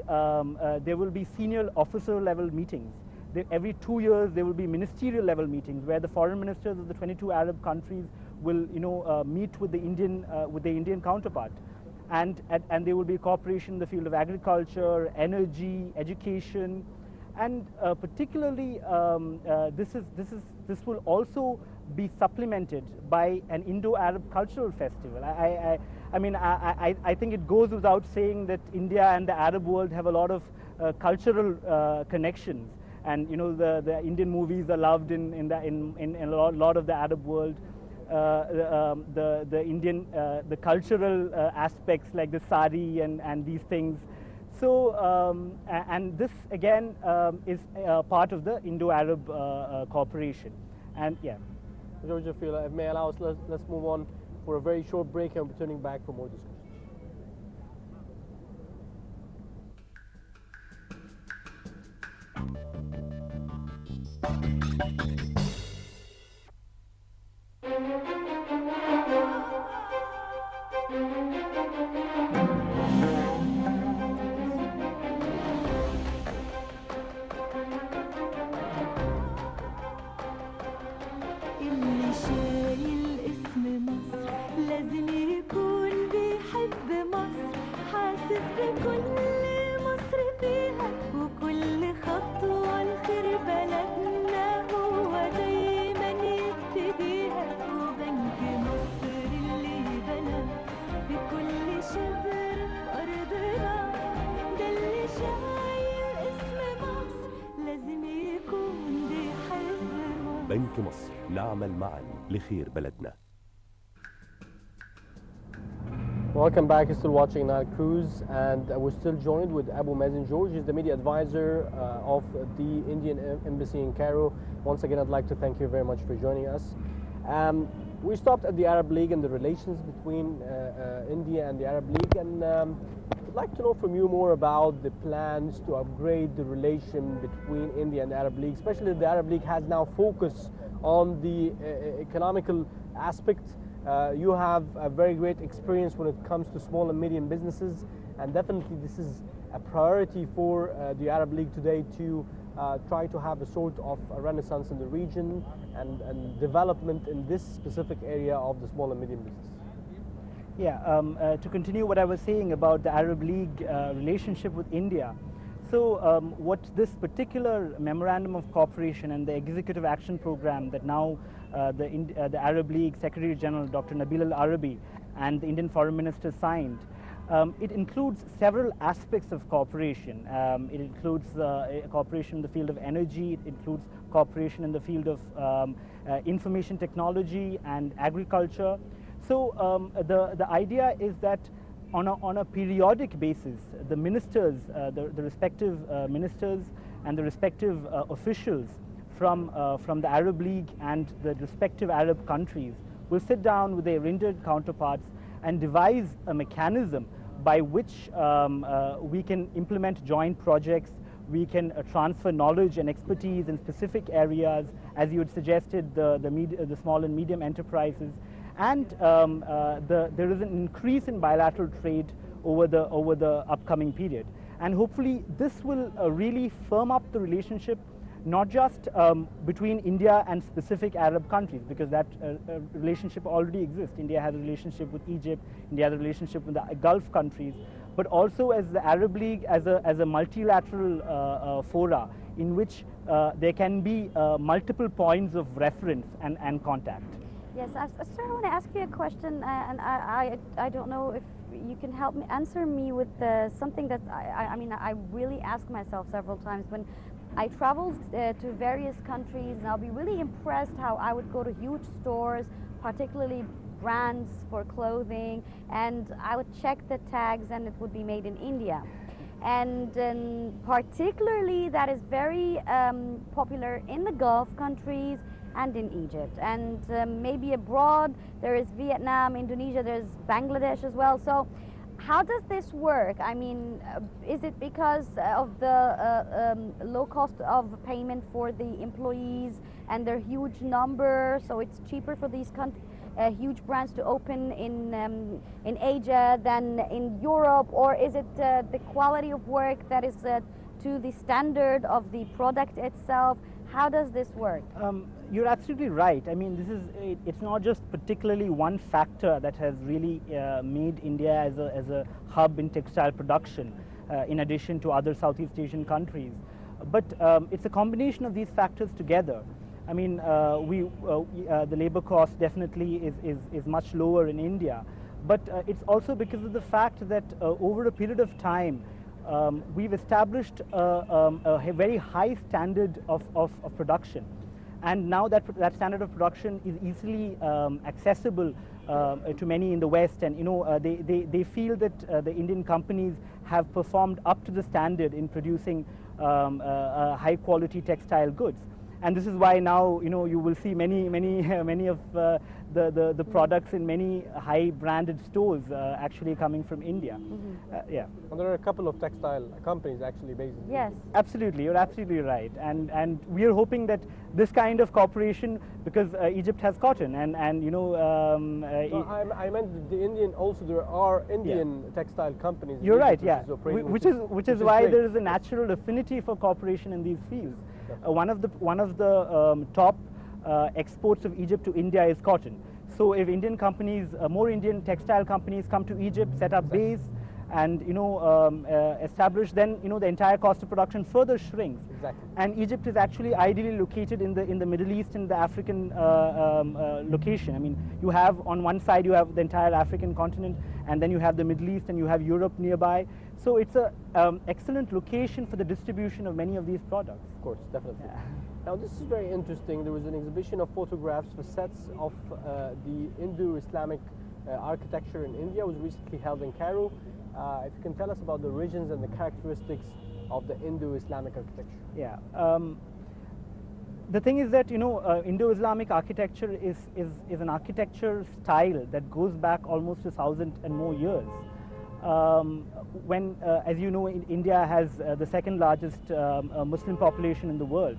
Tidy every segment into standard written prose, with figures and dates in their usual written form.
there will be senior officer level meetings. Every 2 years there will be ministerial level meetings where the foreign ministers of the 22 Arab countries will meet with the Indian counterpart, and there will be cooperation in the field of agriculture, energy, education, and particularly this will also be supplemented by an Indo-Arab cultural festival. I think it goes without saying that India and the Arab world have a lot of cultural connections, and the Indian movies are loved in a lot of the Arab world. The cultural aspects like the sari and these things. So and this again is part of the Indo-Arab cooperation, and yeah. George, if you may allow us, let's move on for a very short break and returning back for more discussion. بنك مصر، نعمل معا لخير بلدنا. Welcome back. You're still watching Nile Cruise, and we're still joined with Abu Mazen George. He's the media advisor of the Indian Embassy in Cairo. Once again, I'd like to thank you very much for joining us. We stopped at the Arab League and the relations between India and the Arab League, and I'd like to know from you more about the plans to upgrade the relation between India and the Arab League, especially the Arab League has now focused on the economical aspect. You have a very great experience when it comes to small and medium businesses, and definitely this is a priority for the Arab League today to try to have a sort of a renaissance in the region and development in this specific area of the small and medium business. Yeah, to continue what I was saying about the Arab League relationship with India. So what this particular memorandum of cooperation and the executive action program that now the Arab League Secretary General Dr. Nabil Al-Arabi and the Indian Foreign Minister signed, it includes several aspects of cooperation. It includes cooperation in the field of energy, it includes cooperation in the field of information technology and agriculture. So the idea is that on a periodic basis, the ministers, the respective ministers and the respective officials from the Arab League and the respective Arab countries will sit down with their Indian counterparts and devise a mechanism by which we can implement joint projects, we can transfer knowledge and expertise in specific areas, as you had suggested, the small and medium enterprises. And there is an increase in bilateral trade over the upcoming period, and hopefully this will really firm up the relationship, not just between India and specific Arab countries, because that relationship already exists. India has a relationship with Egypt, India has a relationship with the Gulf countries, but also as the Arab League as a multilateral fora in which there can be multiple points of reference and contact. Yes, sir, I want to ask you a question, and I don't know if you can help me answer me with something that I really ask myself several times when I travel to various countries, and I'll be really impressed how I would go to huge stores, particularly brands for clothing, and I would check the tags and it would be made in India. And particularly that is very popular in the Gulf countries and in Egypt, and maybe abroad there is Vietnam, Indonesia, there's Bangladesh as well. So how does this work? I mean, is it because of the low cost of payment for the employees and their huge number, so it's cheaper for these huge brands to open in Asia than in Europe, or is it the quality of work that is to the standard of the product itself? How does this work? You're absolutely right. I mean, it's not just particularly one factor that has really made India as a hub in textile production, in addition to other Southeast Asian countries. But it's a combination of these factors together. I mean, the labor cost definitely is much lower in India, but it's also because of the fact that over a period of time, we've established a very high standard of production. And now that standard of production is easily accessible to many in the West, and they feel that the Indian companies have performed up to the standard in producing high quality textile goods. And this is why now you will see many of the products in many high branded stores actually coming from India. Yeah. And there are a couple of textile companies actually based in Yes. India. Absolutely, you're absolutely right. And we are hoping that this kind of cooperation, because Egypt has cotton, and No, I meant the Indian. Also, there are Indian textile companies. in You're right, Egypt yeah. which is operating, Which is why great. there is a natural affinity for cooperation in these fields. One of the top exports of Egypt to India is cotton. So if Indian companies, more Indian textile companies come to Egypt, set up base, and establish, then the entire cost of production further shrinks. Exactly. And Egypt is actually ideally located in the Middle East and the African location. I mean, you have on one side you have the entire African continent, and then you have the Middle East and you have Europe nearby. So it's a excellent location for the distribution of many of these products. Of course, definitely. Yeah. Now, this is very interesting. There was an exhibition of photographs for sets of the Indo-Islamic architecture in India. It was recently held in Cairo. If you can tell us about the origins and the characteristics of the Indo-Islamic architecture. Yeah. The thing is that Indo-Islamic architecture is an architecture style that goes back almost 1,000 and more years. When, as you know, India has the second largest Muslim population in the world,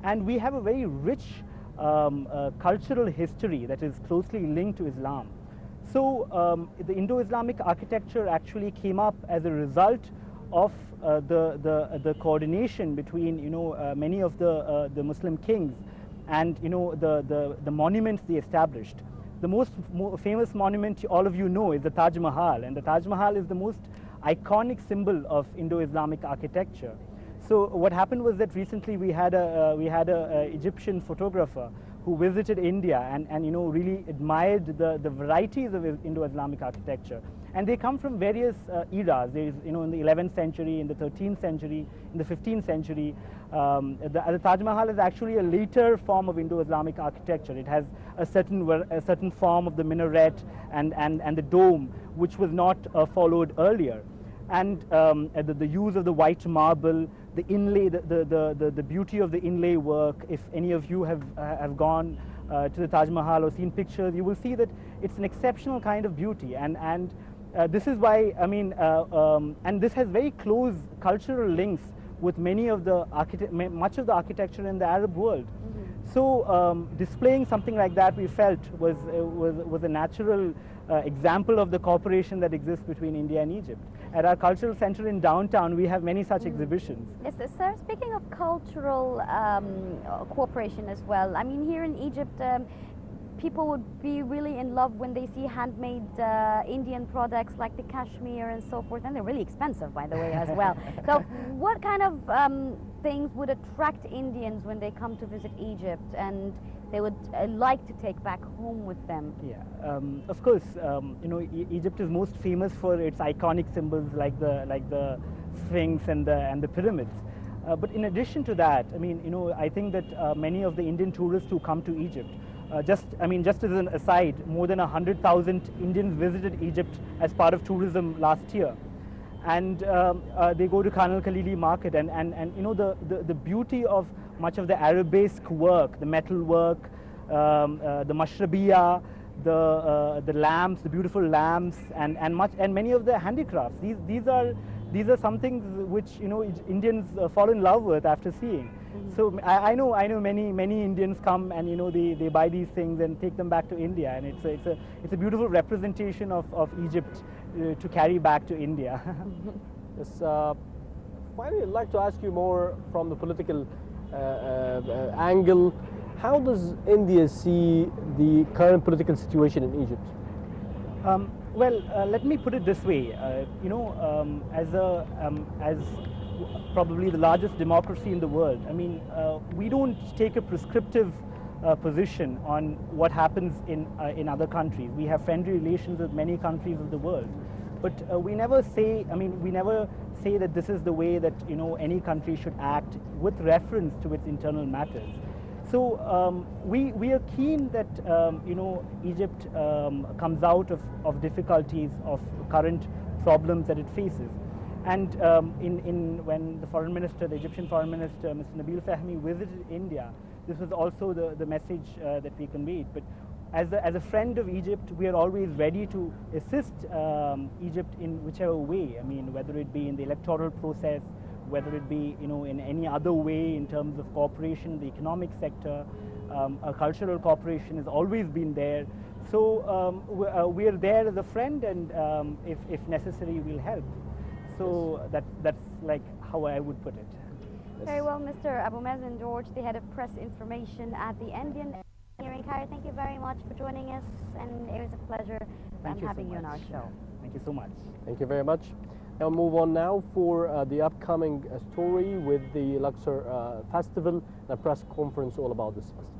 and we have a very rich cultural history that is closely linked to Islam. So the Indo-Islamic architecture actually came up as a result of the coordination between many of the Muslim kings, and the monuments they established. The most famous monument all of you know is the Taj Mahal, and the Taj Mahal is the most iconic symbol of Indo-Islamic architecture. So what happened was that recently we had a Egyptian photographer who visited India and really admired the varieties of Indo-Islamic architecture. And they come from various eras. There's, in the 11th century, in the 13th century, in the 15th century. The Taj Mahal is actually a later form of Indo-Islamic architecture. It has a certain form of the minaret and the dome, which was not followed earlier. And the use of the white marble, the inlay, the beauty of the inlay work. If any of you have gone to the Taj Mahal or seen pictures, you will see that it's an exceptional kind of beauty. And this is why, I mean, and this has very close cultural links with much of the architecture in the Arab world. So displaying something like that, we felt was a natural example of the cooperation that exists between India and Egypt. At our cultural center in downtown, we have many such exhibitions. Yes, sir. Speaking of cultural cooperation as well, I mean, here in Egypt, people would be really in love when they see handmade Indian products like the cashmere and so forth, and they're really expensive, by the way, as well. So what kind of things would attract Indians when they come to visit Egypt and they would like to take back home with them? Yeah, of course, Egypt is most famous for its iconic symbols like the Sphinx and the pyramids. But in addition to that, I mean, I think that many of the Indian tourists who come to Egypt, just as an aside, more than 100,000 Indians visited Egypt as part of tourism last year. And they go to Khan al-Khalili market, and the beauty of much of the Arabesque work, the metal work, the mashrabiya, the lamps, the beautiful lamps, and many of the handicrafts. These are these are some things which Indians fall in love with after seeing. So I know many Indians come and they buy these things and take them back to India, and it's a beautiful representation of Egypt to carry back to India. Yes, finally, I'd like to ask you more from the political angle. How does India see the current political situation in Egypt? Well, let me put it this way. As probably the largest democracy in the world, I mean, we don't take a prescriptive position on what happens in other countries. We have friendly relations with many countries of the world, but we never say. I mean, we never say that this is the way that any country should act with reference to its internal matters. So we are keen that Egypt comes out of difficulties, of current problems that it faces. And when the Egyptian foreign minister, Mr. Nabil Fahmy, visited India, this was also the message that we conveyed. But as a friend of Egypt, we are always ready to assist Egypt in whichever way. I mean, whether it be in the electoral process, whether it be in any other way in terms of cooperation in the economic sector. A cultural cooperation has always been there. So we are there as a friend, and if necessary, we'll help. So that's like how I would put it. Very well, Mr. Abu Mazen George, the head of press information at the Indian here in Cairo. Thank you very much for joining us, and it was a pleasure having you on our show. Thank you so much. Thank you very much. I'll move on now for the upcoming story with the Luxor Festival, and a press conference all about this festival.